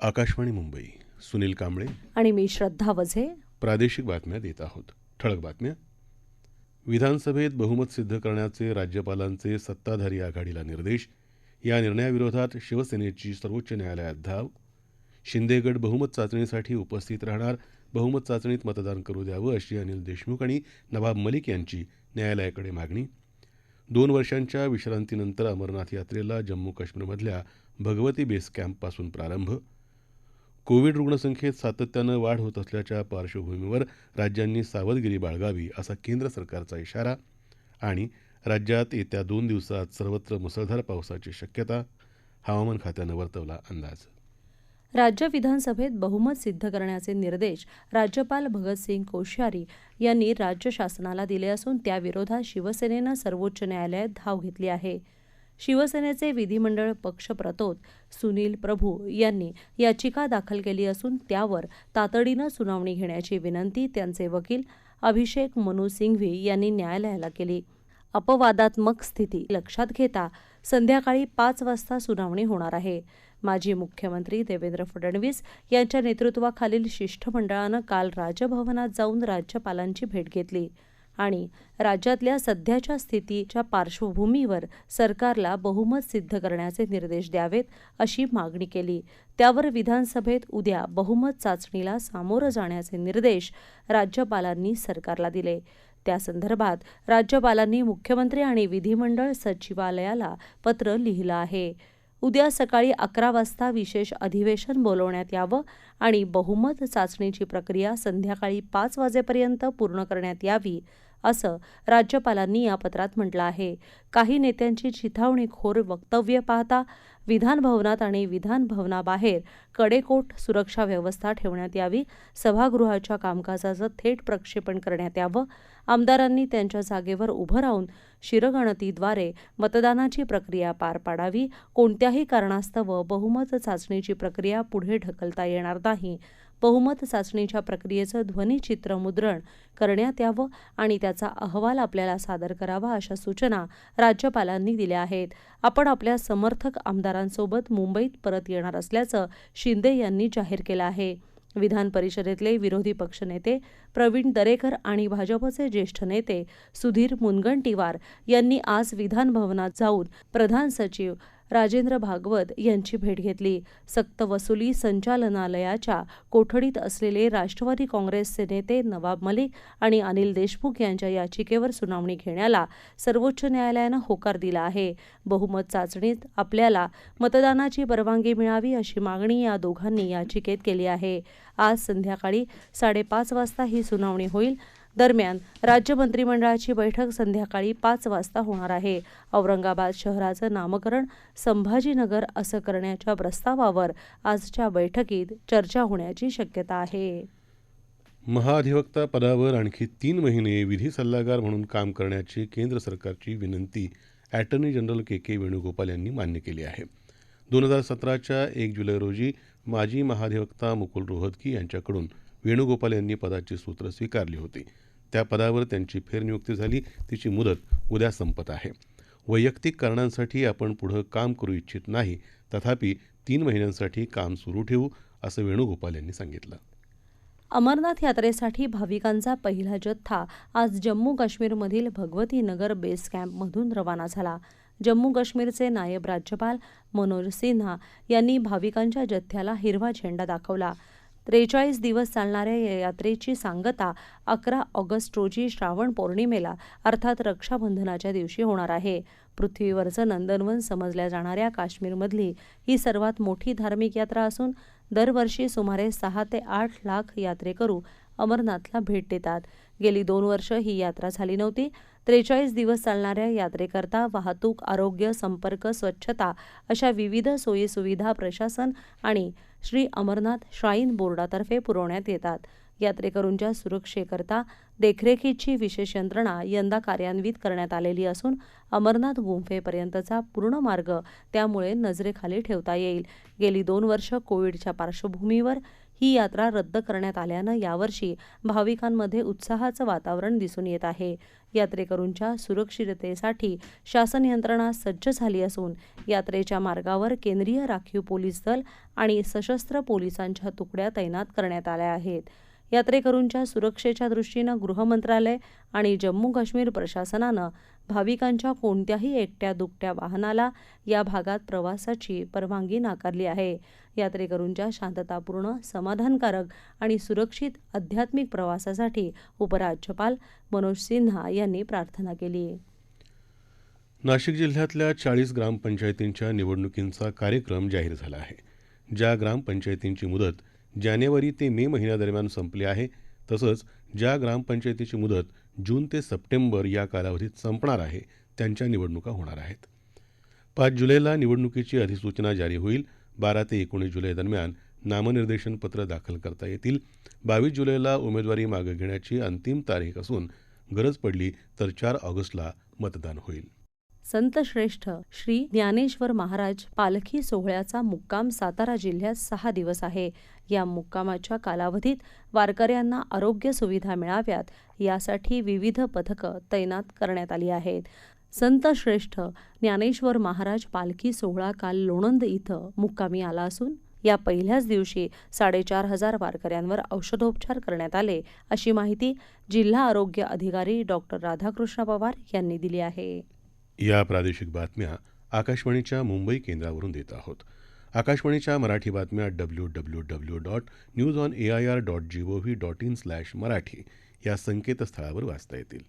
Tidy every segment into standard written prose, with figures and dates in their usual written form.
आकाशवाणी मुंबई, सुनील कांबळे आणि मी श्रद्धा वझे. प्रादेशिक बातम्या देत आहोत. ठळक बातम्या. विधानसभेत बहुमत सिद्ध करण्याचे राज्यपालांचे सत्ताधारी आघाडीला निर्देश. या निर्णयाविरोधात शिवसेनेची सर्वोच्च न्यायालयात धाव. शिंदेगड बहुमत चाचणीसाठी उपस्थित राहणार, बहुमत चाचणीत मतदान करू द्यावं अशी अनिल देशमुख आणि नवाब मलिक यांची न्यायालयाकडे मागणी. 2 वर्षांच्या विश्रांतीनंतर अमरनाथ यात्रेला जम्मू काश्मीरमधल्या भगवती बेस कॅम्पपासून प्रारंभ. कोविड रुग्णसंख्येत सातत्यानं वाढ होत असल्याच्या पार्श्वभूमीवर राज्यांनी सावधगिरी बाळगावी असा केंद्र सरकारचा इशारा. आणि राज्यात येत्या 2 दिवसात सर्वत्र मुसळधार पावसाची शक्यता, हवामान खात्यानं वर्तवला अंदाज. राज्य विधानसभेत बहुमत सिद्ध करण्याचे निर्देश राज्यपाल भगतसिंग कोश्यारी यांनी राज्य शासनाला दिले असून त्याविरोधात शिवसेनेनं सर्वोच्च न्यायालयात धाव घेतली आहे. शिवसेनेचे विधिमंडळ पक्षप्रतोद सुनील प्रभू यांनी याचिका दाखल केली असून त्यावर तातडीनं सुनावणी घेण्याची विनंती त्यांचे वकील अभिषेक मनु सिंघवी यांनी न्यायालयाला केली. अपवादात्मक स्थिती लक्षात घेता संध्याकाळी 5 वाजता सुनावणी होणार आहे. माजी मुख्यमंत्री देवेंद्र फडणवीस यांच्या नेतृत्वाखालील शिष्टमंडळानं काल राजभवनात जाऊन राज्यपालांची भेट घेतली आणि राज्यातल्या सध्याच्या स्थितीच्या पार्श्वभूमीवर सरकारला बहुमत सिद्ध करण्याचे निर्देश द्यावेत अशी मागणी केली. त्यावर विधानसभेत उद्या बहुमत चाचणीला सामोरं जाण्याचे निर्देश राज्यपालांनी सरकारला दिले. त्यासंदर्भात राज्यपालांनी मुख्यमंत्री आणि विधिमंडळ सचिवालयाला पत्र लिहिलं आहे. उद्या सकाळी 11 वाजता विशेष अधिवेशन बोलवण्यात यावं आणि बहुमत चाचणीची प्रक्रिया संध्याकाळी 5 वाजेपर्यंत पूर्ण करण्यात यावी असं राज्यपालांनी या पत्रात म्हटलं आहे. काही नेत्यांची चिथावणीखोर वक्तव्य पाहता विधानभवनात आणि विधानभवनाबाहेर कडेकोट सुरक्षा व्यवस्था ठेवण्यात यावी. सभागृहाच्या कामकाजाचं थेट प्रक्षेपण करण्यात यावं. आमदारांनी त्यांच्या जागेवर उभं राहून शिरगणतीद्वारे मतदानाची प्रक्रिया पार पाडावी. कोणत्याही कारणास्तव बहुमत चाचणीची प्रक्रिया पुढे ढकलता येणार नाही. बहुमत चाचणीच्या प्रक्रियेचं ध्वनिचित्रमुद्रण करण्यात यावं आणि त्याचा अहवाल आपल्याला सादर करावा अशा सूचना राज्यपालांनी दिल्या आहेत. आपण आपल्या समर्थक आमदारांसोबत मुंबईत परत येणार असल्याचं शिंदे यांनी जाहीर केलं आहे. विधान परिषदेतले विरोधी पक्षनेते प्रवीण दरेकर आणि भाजपचे ज्येष्ठ नेते सुधीर मुनगंटीवार यांनी आज विधानभवनात जाऊन प्रधान सचिव राजेंद्र भागवत यांची भेट घेतली. सक्तवसुली संचालनालयाच्या कोठडीत असलेले राष्ट्रवादी काँग्रेसचे नेते नवाब मलिक आणि अनिल देशमुख यांच्या याचिकेवर सुनावणी घेण्याला सर्वोच्च न्यायालयानं होकार दिला आहे. बहुमत चाचणीत आपल्याला मतदानाची परवानगी मिळावी अशी मागणी या दोघांनी याचिकेत केली आहे. आज संध्याकाळी 5:30 वाजता ही सुनावणी होईल. दरम्यान राज्य मंत्रिमंडळाची बैठक संध्याकाळी 5 वाजता होणार आहे. औरंगाबाद शहराचं नामकरण संभाजीनगर असं करण्याच्या प्रस्तावावर आजच्या बैठकीत चर्चा होण्याची शक्यता आहे. महाधिवक्ता पदावर आणखी 3 महिने विधी सल्लागार म्हणून काम करण्याची केंद्र सरकारची विनंती अॅटर्नी जनरल के वेणुगोपाल यांनी मान्य केली आहे. 2017च्या 1 जुलै रोजी माजी महाधिवक्ता मुकुल रोहतगी यांच्याकडून वेणुगोपाल यांनी पदाची सूत्र स्वीकारली होती. त्या पदावर त्यांची फेरनियुक्ती झाली. तिची मुदत उद्या संपत आहे. वैयक्तिक कारणांसाठी आपण पुढं काम करू इच्छित नाही, तथापि 3 महिन्यांसाठी काम सुरू ठेवू असं वेणुगोपाल यांनी सांगितलं. अमरनाथ यात्रेसाठी भाविकांचा पहिला जथ्था आज जम्मू काश्मीरमधील भगवती नगर बेस कॅम्पमधून रवाना झाला. जम्मू काश्मीरचे नायब राज्यपाल मनोज सिन्हा यांनी भाविकांच्या जथ्याला हिरवा झेंडा दाखवला. 43 दिवस चालणाऱ्या या यात्रेची सांगता 11 ऑगस्ट रोजी श्रावण पौर्णिमेला अर्थात रक्षाबंधनाच्या दिवशी होणार आहे. पृथ्वीवरचं नंदनवन समजल्या जाणाऱ्या काश्मीरमधली ही सर्वात मोठी धार्मिक यात्रा असून दरवर्षी सुमारे 6 ते 8 लाख यात्रेकरू अमरनाथला भेट देतात. गेली 2 वर्ष ही यात्रा झाली नव्हती. 43 दिवस चालणाऱ्या यात्रेकरता वाहतूक, आरोग्य, संपर्क, स्वच्छता अशा विविध सोयीसुविधा प्रशासन आणि श्री अमरनाथ श्राईन बोर्डातर्फे पुरवण्यात येतात. यात्रेकरूंच्या सुरक्षेकरता देखरेखीची विशेष यंत्रणा यंदा कार्यान्वित करण्यात आलेली असून अमरनाथ गुंफेपर्यंतचा पूर्ण मार्ग त्यामुळे नजरेखाली ठेवता येईल. गेली 2 वर्ष कोविडच्या पार्श्वभूमीवर ही यात्रा रद्द करण्यात आल्यानं यावर्षी भाविकांमध्ये उत्साहाचं वातावरण दिसून येत आहे. यात्रेकरूंच्या सुरक्षिततेसाठी शासन यंत्रणा सज्ज झाली असून यात्रेच्या मार्गावर केंद्रीय राखीव पोलीस दल आणि सशस्त्र पोलिसांच्या तुकड्या तैनात करण्यात आल्या आहेत. यात्रेकरूंच्या सुरक्षेच्या दृष्टीनं गृह मंत्रालय आणि जम्मू काश्मीर प्रशासनानं भाविकांच्या कोणत्याही एकट्या दुकट्या वाहनाला या भागात प्रवासाची परवानगी नाकारली आहे. यात्रेकरूंच्या शांततापूर्ण, समाधानकारक आणि सुरक्षित आध्यात्मिक प्रवासासाठी उपराज्यपाल मनोज सिन्हा यांनी प्रार्थना केली. नाशिक जिल्ह्यातल्या 40 ग्रामपंचायतींच्या निवडणुकींचा कार्यक्रम जाहीर झाला आहे. ज्या ग्रामपंचायतींची मुदत जानेवारी ते मे महिन्यादरम्यान संपली आहे, तसंच ज्या ग्रामपंचायतीची मुदत जून ते सप्टेंबर या कालावधीत संपणार आहे, त्यांच्या निवडणुका होणार आहेत. 5 जुलैला निवडणुकीची अधिसूचना जारी होईल. 12 ते 19 जुलै दरम्यान नामनिर्देशन पत्र दाखल करता येतील. 22 जुलैला उमेदवारी मागे घेण्याची अंतिम तारीख असून गरज पडली तर 4 ऑगस्टला मतदान होईल. संतश्रेष्ठ श्री ज्ञानेश्वर महाराज पालखी सोहळ्याचा मुक्काम सातारा जिल्ह्यात 6 दिवस आहे. या मुक्कामाच्या कालावधीत वारकऱ्यांना आरोग्य सुविधा मिळाव्यात यासाठी विविध पथकं तैनात करण्यात आली आहेत. संतश्रेष्ठ ज्ञानेश्वर महाराज पालखी सोहळा काल लोणंद इथं मुक्कामी आला असून या पहिल्याच दिवशी 4,500 वारकऱ्यांवर औषधोपचार करण्यात आले, अशी माहिती जिल्हा आरोग्य अधिकारी डॉक्टर राधाकृष्ण पवार यांनी दिली आहे. या प्रादेशिक बातम्या आकाशवाणीच्या मुंबई केंद्रावरून देत आहोत. आकाशवाणीच्या मराठी बातम्या www.newsonair.gov.in/marathi या संकेतस्थळावर वाचता येतील.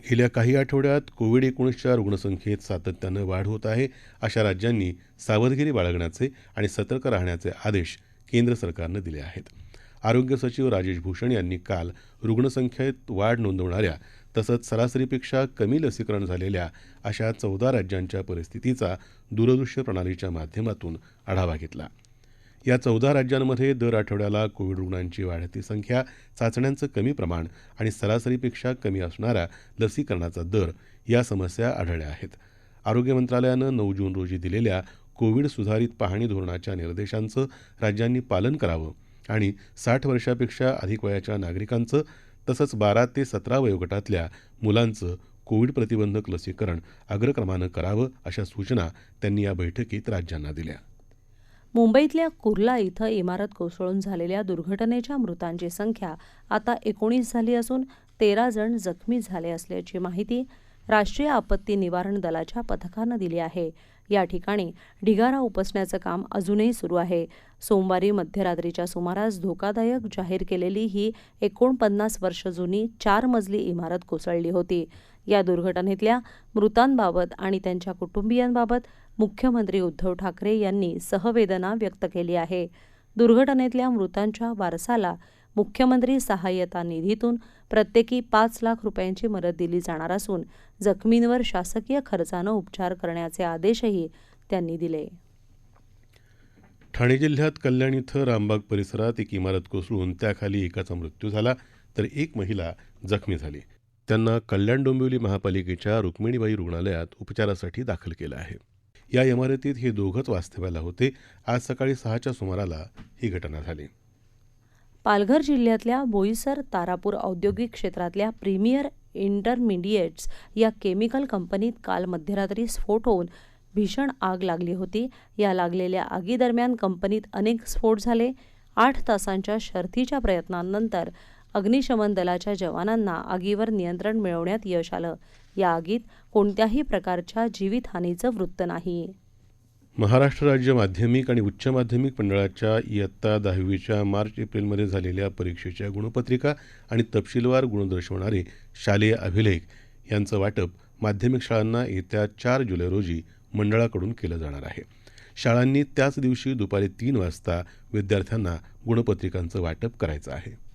गेल्या काही आठवड्यात कोविड-19च्या रुग्णसंख्येत सातत्यानं वाढ होत आहे. अशा राज्यांनी सावधगिरी बाळगण्याचे आणि सतर्क राहण्याचे आदेश केंद्र सरकारनं दिले आहेत. आरोग्य सचिव राजेश भूषण यांनी काल रुग्णसंख्येत वाढ नोंदवणाऱ्या तसंच सरासरीपेक्षा कमी लसीकरण झालेल्या अशा 14 राज्यांच्या परिस्थितीचा दूरदृश्य प्रणालीच्या माध्यमातून आढावा घेतला. या 14 राज्यांमध्ये दर आठवड्याला कोविड रुग्णांची वाढती संख्या, चाचण्यांचं कमी प्रमाण आणि सरासरीपेक्षा कमी असणारा लसीकरणाचा दर या समस्या आढळल्या आहेत. आरोग्य मंत्रालयानं 9 जून रोजी दिलेल्या कोविड सुधारित पाहणी धोरणाच्या निर्देशांचं राज्यांनी पालन करावं आणि 60 वर्षापेक्षा अधिक वयाच्या नागरिकांचं तसंच 12 ते 17 वयोगटातल्या मुलांचं कोविड प्रतिबंधक लसीकरण अग्रक्रमानं करावं, अशा सूचना त्यांनी या बैठकीत राज्यांना दिल्या. मुंबईतल्या कुर्ला इथं इमारत कोसळून झालेल्या दुर्घटनेच्या मृतांची संख्या आता 19 झाली असून 13 जण जखमी झाले असल्याची माहिती राष्ट्रीय आपत्ती निवारण दलाच्या पथकानं दिली आहे. या ठिकाणी ढिगारा उपसण्याचं काम अजूनही सुरू आहे. सोमवारी मध्यरात्रीच्या सुमारास धोकादायक जाहीर केलेली ही 49 वर्ष जुनी 4 मजली इमारत कोसळली होती. या दुर्घटनेतल्या मृतांबाबत आणि त्यांच्या कुटुंबियांबाबत मुख्यमंत्री उद्धव ठाकरे यांनी सहवेदना व्यक्त केली आहे. दुर्घटनेतल्या मृतांच्या वारसाला मुख्यमंत्री सहाय्यता निधीतून प्रत्येकी 5 लाख रुपयांची मदत दिली जाणार असून जखमींवर शासकीय खर्चानं उपचार करण्याचे आदेशही त्यांनी दिले. ठाणे जिल्ह्यात कल्याण इथं रामबाग परिसरात एक इमारत कोसळून त्याखाली एकाचा मृत्यू झाला तर एक महिला जखमी झाली. त्यांना कल्याण डोंबिवली महापालिकेच्या रुक्मिणीबाई रुग्णालयात उपचारासाठी दाखल केलं आहे. या इमारतीत हे दोघंच वास्तव्याला होते. आज सकाळी 6च्या सुमाराला ही घटना झाली. पालघर जिल्ह्यातल्या बोईसर तारापूर औद्योगिक क्षेत्रातल्या प्रीमियर इंटरमिडिएट्स या केमिकल कंपनीत काल मध्यरात्री स्फोट होऊन भीषण आग लागली होती. या लागलेल्या आगीदरम्यान कंपनीत अनेक स्फोट झाले. 8 तासांच्या शर्थीच्या प्रयत्नांनंतर अग्निशमन दलाच्या जवानांना आगीवर नियंत्रण मिळवण्यात यश आलं. या आगीत कोणत्याही प्रकारच्या जीवितहानीचं वृत्त नाही. महाराष्ट्र राज्य माध्यमिक आणि उच्च माध्यमिक मंडळाच्या इयत्ता 10वीच्या मार्च-एप्रिलमध्ये झालेल्या परीक्षेच्या गुणपत्रिका आणि तपशीलवार गुण दर्शवणारे शालेय अभिलेख यांचं वाटप माध्यमिक शाळांना येत्या 4 जुलै रोजी मंडळाकडून केलं जाणार आहे. शाळांनी त्याच दिवशी दुपारी 3 वाजता विद्यार्थ्यांना गुणपत्रिकांचं वाटप करायचं आहे.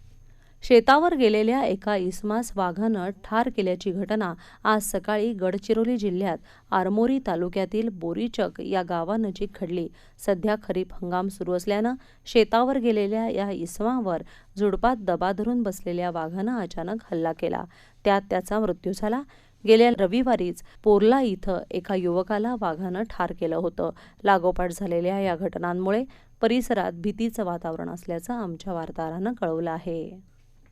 शेतावर गेलेल्या एका इसमास वाघानं ठार केल्याची घटना आज सकाळी गडचिरोली जिल्ह्यात आरमोरी तालुक्यातील बोरीचक या गावानजीक घडली. सध्या खरीप हंगाम सुरू असल्यानं शेतावर गेलेल्या या इसमावर झुडपात दबा धरून बसलेल्या वाघानं अचानक हल्ला केला. त्यात त्याचा मृत्यू झाला. गेल्या रविवारीच पोर्ला इथं एका युवकाला वाघानं ठार केलं होतं. लागोपाठ झालेल्या या घटनांमुळे परिसरात भीतीचं वातावरण असल्याचं आमच्या वार्ताहरानं कळवलं आहे.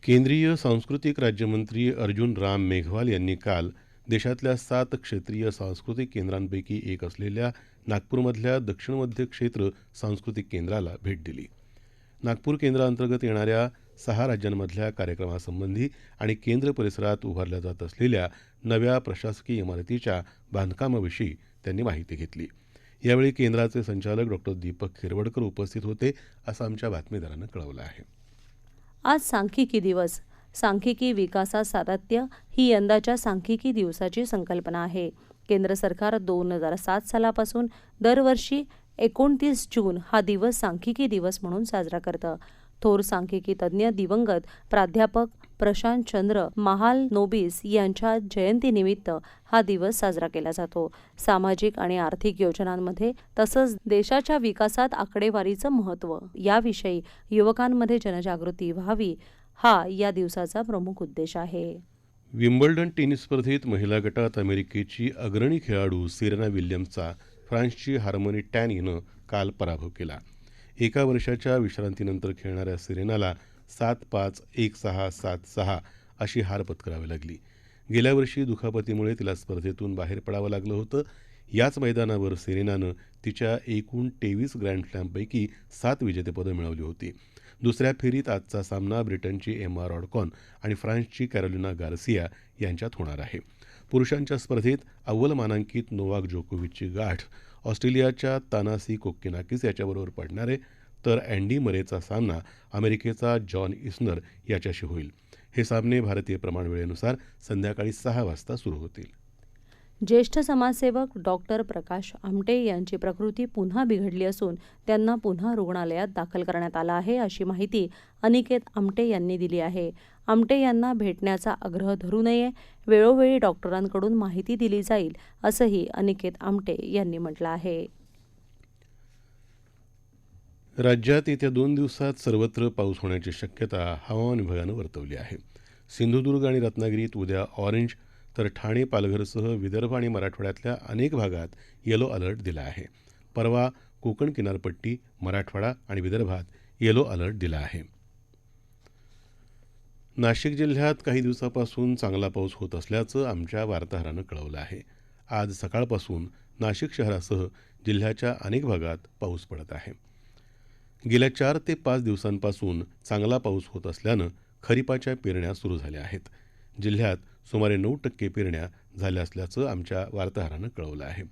केंद्रीय सांस्कृतिक राज्यमंत्री अर्जुन राम मेघवाल यांनी काल देशातल्या 7 क्षेत्रीय सांस्कृतिक केंद्रांपैकी एक असलेल्या नागपूरमधल्या दक्षिण मध्य क्षेत्र सांस्कृतिक केंद्राला भेट दिली. नागपूर केंद्राअंतर्गत येणाऱ्या 6 राज्यांमधल्या कार्यक्रमासंबंधी आणि केंद्र परिसरात उभारल्या जात असलेल्या नव्या प्रशासकीय इमारतीच्या बांधकामाविषयी त्यांनी माहिती घेतली. यावेळी केंद्राचे संचालक डॉ. दीपक खिरवडकर उपस्थित होते, असं आमच्या बातमीदारानं कळवलं आहे. आज सांख्यिकी दिवस. सांख्यिकी विकासात सातत्य ही यंदाच्या सांख्यिकी दिवसाची संकल्पना आहे. केंद्र सरकार 2007 सालापासून दरवर्षी 29 जून हा दिवस सांख्यिकी दिवस म्हणून साजरा करतं. थोर सांख्यिकी तज्ज्ञ दिवंगत प्राध्यापक प्रशांत चंद्र महालनोबिस यांच्या जयंतीनिमित्त हा दिवस साजरा केला जातो. सामाजिक आणि आर्थिक योजनांमध्ये तसंच देशाच्या विकासात आकडेवारीचं महत्त्व याविषयी युवकांमध्ये जनजागृती व्हावी हा या दिवसाचा प्रमुख उद्देश आहे. विम्बल्डन टेनिस स्पर्धेत महिला गटात अमेरिकेची अग्रणी खेळाडू सेरेना विल्यम्सचा फ्रान्सची हार्मनी टॅन हिनं काल पराभव केला. एका वर्षाच्या विश्रांतीनंतर खेळणाऱ्या सेरेनाला 7-5, 1-6, 7-6 अशी हार पत्करावी लागली. गेल्या वर्षी दुखापतीमुळे तिला स्पर्धेतून बाहेर पडावं लागलं होतं. याच मैदानावर सेरेनानं तिच्या एकूण 23 ग्रँड स्लॅमपैकी 7 विजेतेपदं मिळवली होती. दुसऱ्या फेरीत आजचा सामना ब्रिटनची एम्मा रॉडकॉन आणि फ्रान्सची कॅरोलिना गार्सिया यांच्यात होणार आहे. पुरुषांच्या स्पर्धेत अव्वल मानांकित नोवाक जोकोविचची गाठ ऑस्ट्रेलियाच्या तानासी कोक्कीनाकिस याच्याबरोबर पडणार आहे, तर अँडी मरेचा सामना अमेरिकेचा जॉन इस्नर याच्याशी होईल. हे सामने भारतीय प्रमाणवेळेनुसार संध्याकाळी 6 वाजता सुरू होतील. ज्येष्ठ समाजसेवक डॉक्टर प्रकाश आमटे यांची प्रकृती पुन्हा बिघडली असून त्यांना पुन्हा रुग्णालयात दाखल करण्यात आलं आहे, अशी माहिती अनिकेत आमटे यांनी दिली आहे. आमटे यांना भेटण्याचा आग्रह धरू नये, वेळोवेळी डॉक्टरांकडून माहिती दिली जाईल, असंही अनिकेत आमटे यांनी म्हटलं आहे. राज्यात येत्या 2 दिवसात सर्वत्र पाऊस होण्याची शक्यता हवामान विभागानं वर्तवली आहे. सिंधुदुर्ग आणि रत्नागिरीत उद्या ऑरेंज, तर ठाणे, पालघरसह विदर्भ आणि मराठवाड्यातल्या अनेक भागात येलो अलर्ट दिला आहे. परवा कोकण किनारपट्टी, मराठवाडा आणि विदर्भात येलो अलर्ट दिला आहे. नाशिक जिल्ह्यात काही दिवसापासून चांगला पाऊस होत असल्याचं आमच्या वार्ताहरानं कळवलं आहे. आज सकाळपासून नाशिक शहरासह जिल्ह्याच्या अनेक भागात पाऊस पडत आहे. गेल्या 4 ते 5 दिवसांपासून चांगला पाऊस होत असल्यानं खरीपाच्या पेरण्या सुरू झाल्या आहेत. जिल्ह्यात सुमारे 9% पेरण्या झाल्या असल्याचं आमच्या वार्ताहरानं कळवलं आहे.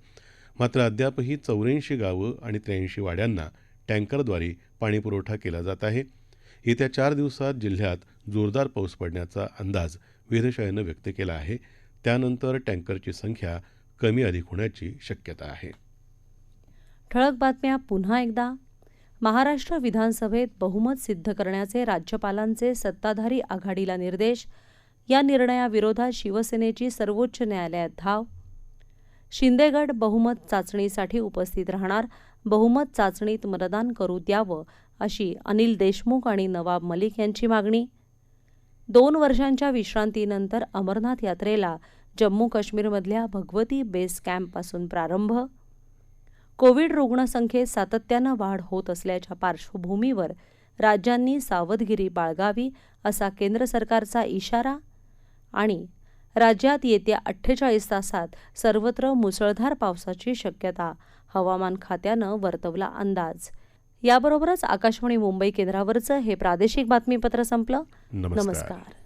मात्र अद्यापही 84 गावं आणि 83 वाड्यांना टँकरद्वारे पाणीपुरवठा केला जात आहे. येत्या 4 दिवसात जिल्ह्यात जोरदार पाऊस पडण्याचा अंदाज वेधशाळेनं व्यक्त केला आहे. त्यानंतर टँकरची संख्या कमी अधिक होण्याची शक्यता आहे. ठळक बातम्या पुन्हा एकदा. महाराष्ट्र विधानसभेत बहुमत सिद्ध करण्याचे राज्यपालांचे सत्ताधारी आघाडीला निर्देश. या निर्णयाविरोधात शिवसेनेची सर्वोच्च न्यायालयात धाव. शिंदेगड बहुमत चाचणीसाठी उपस्थित राहणार, बहुमत चाचणीत मतदान करू द्यावं, अशी अनिल देशमुख आणि नवाब मलिक यांची मागणी. 2 वर्षांच्या विश्रांतीनंतर अमरनाथ यात्रेला जम्मू काश्मीरमधल्या भगवती बेस कॅम्पपासून प्रारंभ. कोविड रुग्णसंख्येत सातत्यानं वाढ होत असल्याच्या पार्श्वभूमीवर राज्यांनी सावधगिरी बाळगावी, असा केंद्र सरकारचा इशारा. आणि राज्यात येत्या 48 तासात सर्वत्र मुसळधार पावसाची शक्यता, हवामान खात्यानं वर्तवला अंदाज. याबरोबरच आकाशवाणी मुंबई केंद्रावरचं हे प्रादेशिक बातमीपत्र संपलं. नमस्कार.